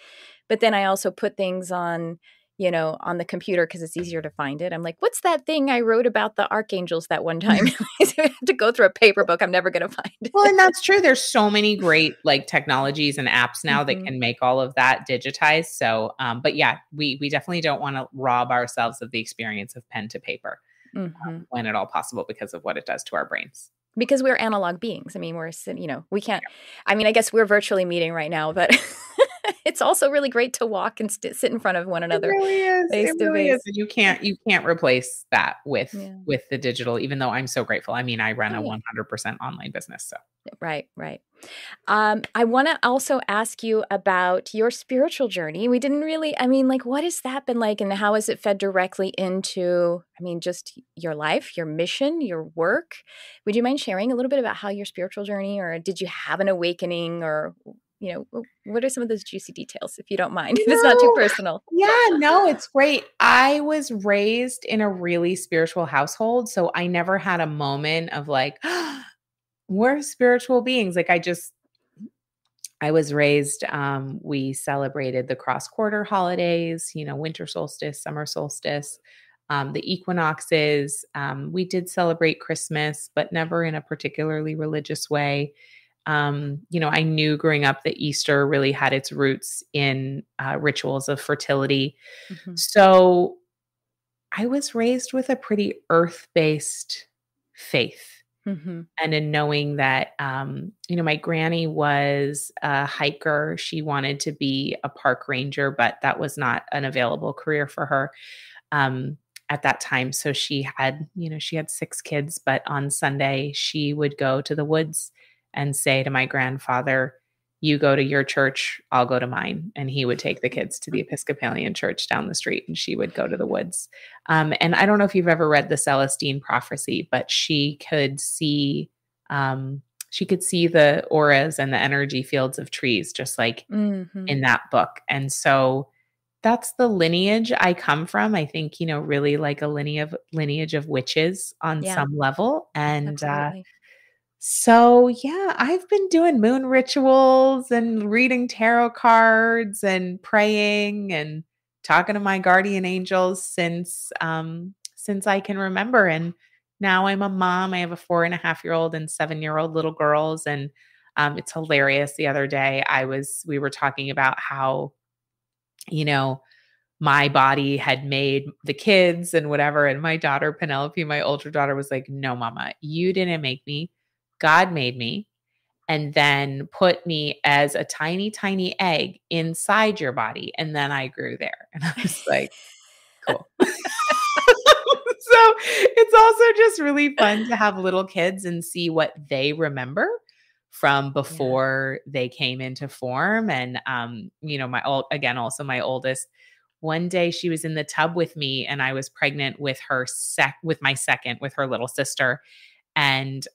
but then I also put things on, on the computer because it's easier to find it. I'm like, what's that thing I wrote about the archangels that one time? I have to go through a paper book. I'm never going to find it. Well, and that's true. There's so many great like technologies and apps now that Mhm. can make all of that digitized. So, but yeah, we definitely don't want to rob ourselves of the experience of pen to paper Mhm. when at all possible because of what it does to our brains. Because we're analog beings. I mean, we can't, I mean, I guess we're virtually meeting right now, but it's also really great to walk and sit in front of one It another really is. face It to really is. face. And you can't replace that Yeah. with the digital, even though I'm so grateful. I mean, I run Oh, a yeah. 100% online business. So Right, right. I want to also ask you about your spiritual journey. We didn't really, I mean, like, what has that been like, and how has it fed directly into, I mean, just your life, your mission, your work? Would you mind sharing a little bit about how your spiritual journey, or did you have an awakening, or, what are some of those juicy details, if you don't mind, if it's not too no, personal? yeah, no, it's great. I was raised in a really spiritual household. So I never had a moment of like, we're spiritual beings. Like I was raised, we celebrated the cross quarter holidays, winter solstice, summer solstice, the equinoxes. We did celebrate Christmas, but never in a particularly religious way. I knew growing up that Easter really had its roots in rituals of fertility. Hmm. So I was raised with a pretty earth based faith. Hmm. And in knowing that, my granny was a hiker, she wanted to be a park ranger, but that was not an available career for her um, at that time. So she had 6 kids, but on Sunday, she would go to the woods and say to my grandfather, "You go to your church, I'll go to mine." And he would take the kids to the Episcopalian church down the street, and she would go to the woods. And I don't know if you've ever read the Celestine Prophecy, but she could see the auras and the energy fields of trees, just like Hmm. in that book. And so that's the lineage I come from. I think, really like a lineage of witches on Yeah, some level. And absolutely. so, yeah, I've been doing moon rituals and reading tarot cards and praying and talking to my guardian angels since I can remember. And now I'm a mom. I have a 4.5-year-old and 7-year-old little girls, and it's hilarious. The other day, we were talking about how you know my body had made the kids and whatever. And my daughter, Penelope, my older daughter, was like, "No, mama, you didn't make me. God made me and then put me as a tiny, tiny egg inside your body. And then I grew there." And I was like, cool. So it's also just really fun to have little kids and see what they remember from Yeah. before they came into form. And, also my oldest, one day she was in the tub with me and I was pregnant with with her little sister. And,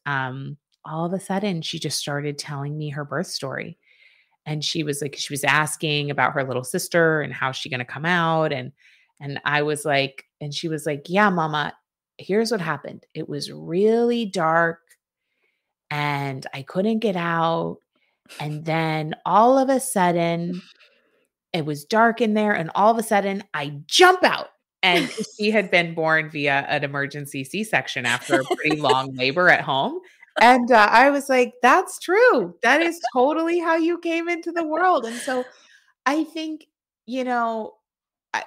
all of a sudden she just started telling me her birth story. And she was asking about her little sister and how's she going to come out. And I was like, and she was like, "Yeah, mama, here's what happened. It was really dark and I couldn't get out. And then all of a sudden it was dark in there. And all of a sudden I jump out." And 'cause she had been born via an emergency C-section after a pretty long labor at home. And I was like, "That's true. That is totally how you came into the world." And so I think, you know,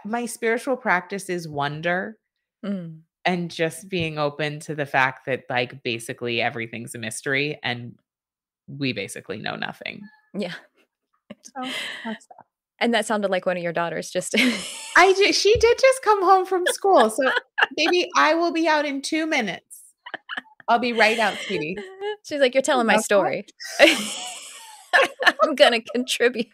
my spiritual practice is wonder Mm. and just being open to the fact that like basically everything's a mystery and we basically know nothing. Yeah. So that's that. And that sounded like one of your daughters just She did just come home from school. So baby, I will be out in 2 minutes. I'll be right out, sweetie. She's like, "You're telling my About story. I'm gonna contribute."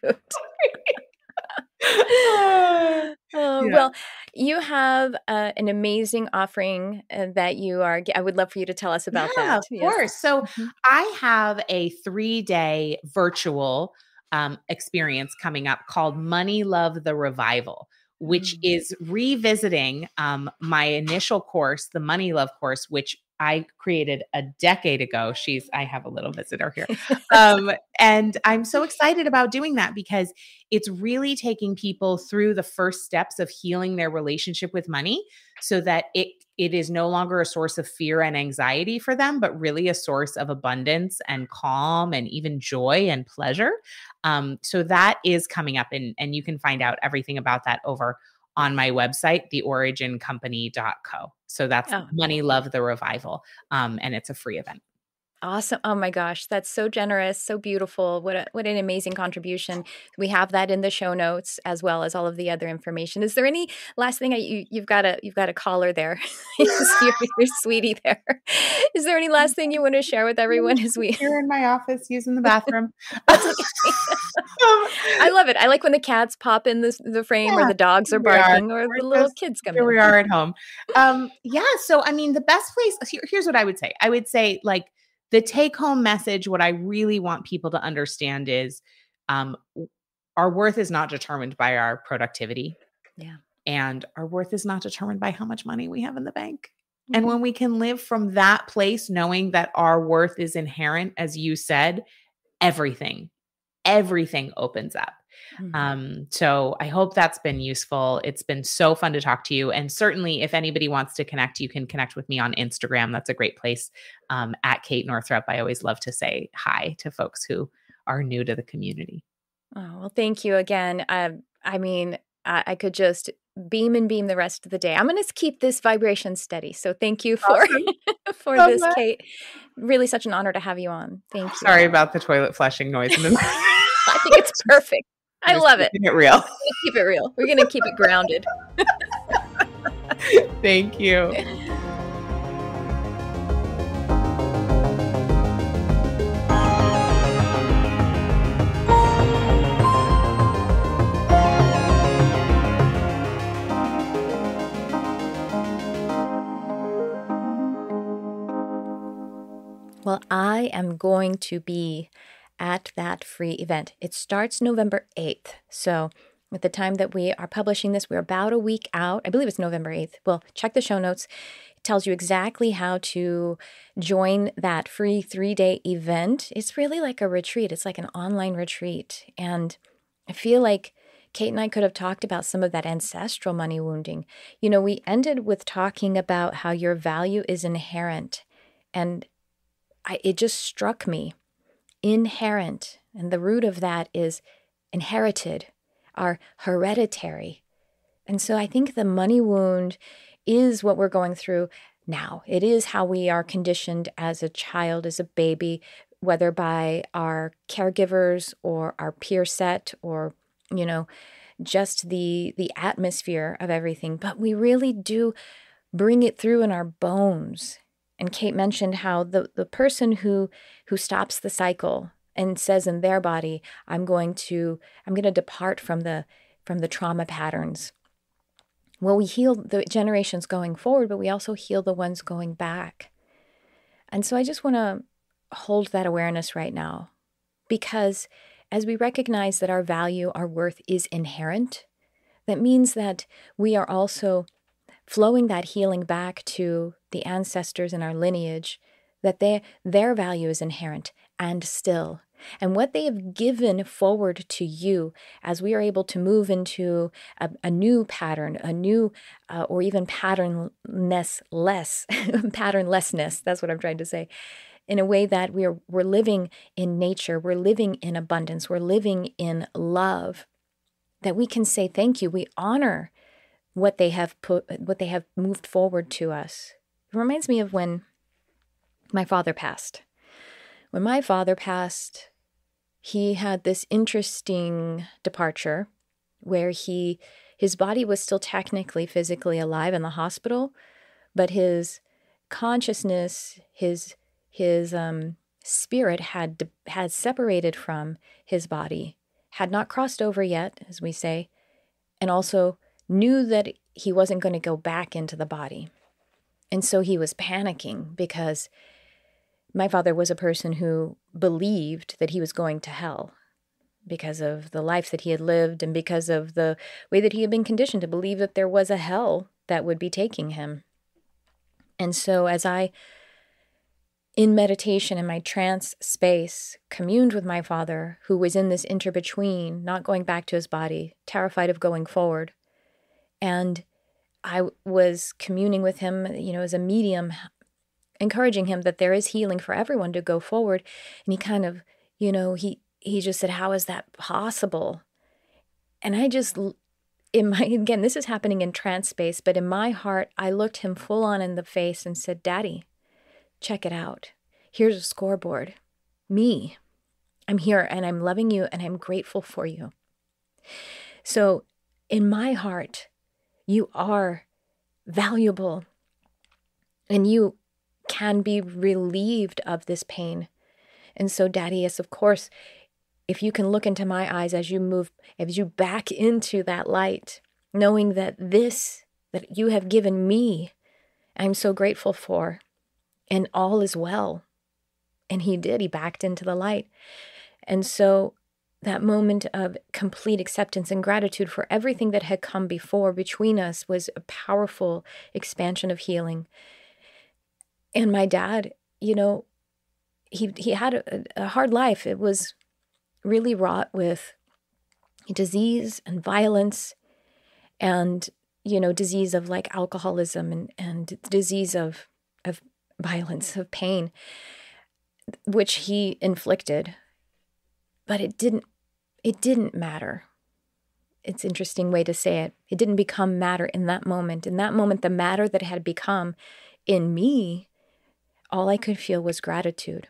that? Oh, Yeah. well, you have, an amazing offering, that you are I would love for you to tell us about Yeah, that. of Yes. course. So Mhm. I have a 3-day virtual experience coming up called Money Love the Revival, which Mm. is revisiting my initial course, the Money Love course, which I created a decade ago. I have a little visitor here. And I'm so excited about doing that because it's really taking people through the first steps of healing their relationship with money so that it is no longer a source of fear and anxiety for them, but really a source of abundance and calm and even joy and pleasure. So that is coming up, and you can find out everything about that over on my website, theorigincompany.co. So that's Money, Love, the Revival. And it's a free event. Awesome. Oh my gosh, that's so generous, so beautiful. What an amazing contribution. We have that in the show notes as well as all of the other information. Is there any last thing? You've got a caller there. Your sweetie there. Is there any last thing you want to share with everyone as we Here in my office using the bathroom? That's okay. I love it. I like when the cats pop in the frame or the dogs are barking or the little kids come in. Here we are at home. So I mean, the best place, here's what I would say. I would say, like, the take-home message, what I really want people to understand is our worth is not determined by our productivity. Yeah. And our worth is not determined by how much money we have in the bank. Mm-hmm. And when we can live from that place, knowing that our worth is inherent, as you said, everything opens up. Mm-hmm. So I hope that's been useful. It's been so fun to talk to you. And certainly if anybody wants to connect, you can connect with me on Instagram. That's a great place, at Kate Northrup. I always love to say hi to folks who are new to the community. Oh, well, thank you again. I mean, I could just beam the rest of the day. I'm going to keep this vibration steady. So thank you for this, Kate. Really such an honor to have you on. Thank you. Sorry about the toilet flushing noise. I think it's perfect. I love it. Keep it real. Keep it real. We're going to keep it grounded. Thank you. Well, I am going to be at that free event. It starts November 8th. So at the time that we are publishing this, we're about a week out. I believe it's November 8th. Well, check the show notes. It tells you exactly how to join that free 3-day event. It's really like a retreat. It's like an online retreat. And I feel like Kate and I could have talked about some of that ancestral money wounding. You know, we ended with talking about how your value is inherent. And it just struck me. Inherent. And the root of that is inherited, are hereditary. And so I think the money wound is what we're going through now. It is how we are conditioned as a child, as a baby, whether by our caregivers or our peer set or, you know, just the atmosphere of everything. But we really do bring it through in our bones. And Kate mentioned how the person who stops the cycle and says in their body, I'm going to depart from the trauma patterns. Well, we heal the generations going forward, but we also heal the ones going back. And so I just want to hold that awareness right now, because as we recognize that our value, our worth is inherent, that means that we are also flowing that healing back to the ancestors in our lineage, that their value is inherent and still. And what they have given forward to you as we are able to move into a new pattern, a new or even patternlessness, that's what I'm trying to say, in a way that we're living in nature, we're living in abundance, we're living in love, that we can say thank you. We honor what they have moved forward to us. It reminds me of when my father passed. When my father passed, he had this interesting departure where his body was still technically physically alive in the hospital, but his consciousness, his spirit had separated from his body, had not crossed over yet, as we say, and also knew that he wasn't going to go back into the body. And so he was panicking because my father was a person who believed that he was going to hell because of the life that he had lived and because of the way that he had been conditioned to believe that there was a hell that would be taking him. And so as I in meditation, in my trance space, communed with my father, who was in this inter-between, not going back to his body, terrified of going forward. And I was communing with him, as a medium, encouraging him that there is healing for everyone to go forward. And he kind of, he just said, how is that possible? And I just, again, this is happening in trance space, but in my heart, I looked him full on in the face and said, Daddy, check it out. Here's a scoreboard. Me. I'm here and I'm loving you and I'm grateful for you. So in my heart, you are valuable and you can be relieved of this pain. And so, Daddy, yes, of course, if you can look into my eyes as you back into that light, knowing that that you have given me, I'm so grateful for, and all is well. And he backed into the light. And so that moment of complete acceptance and gratitude for everything that had come before between us was a powerful expansion of healing. And my dad, he had a hard life. It was really wrought with disease and violence and, disease of like alcoholism and disease of violence, of pain, which he inflicted. But it didn't matter. It's an interesting way to say it. It didn't become matter in that moment. In that moment, the matter that had become in me, all I could feel was gratitude.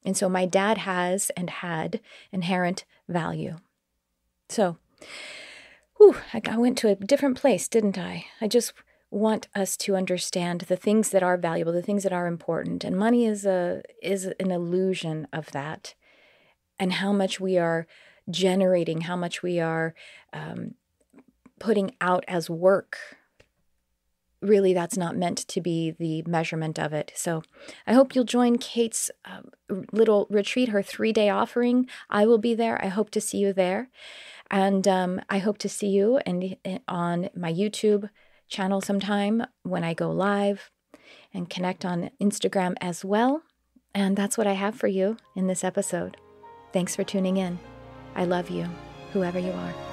And so my dad has and had inherent value. So, I went to a different place, didn't I? I just want us to understand the things that are valuable, the things that are important. And money is an illusion of that. And how much we are generating, how much we are putting out as work, really that's not meant to be the measurement of it. So I hope you'll join Kate's little retreat, her 3-day offering. I will be there. I hope to see you there. And I hope to see you on my YouTube channel sometime when I go live, and connect on Instagram as well. And that's what I have for you in this episode. Thanks for tuning in. I love you, whoever you are.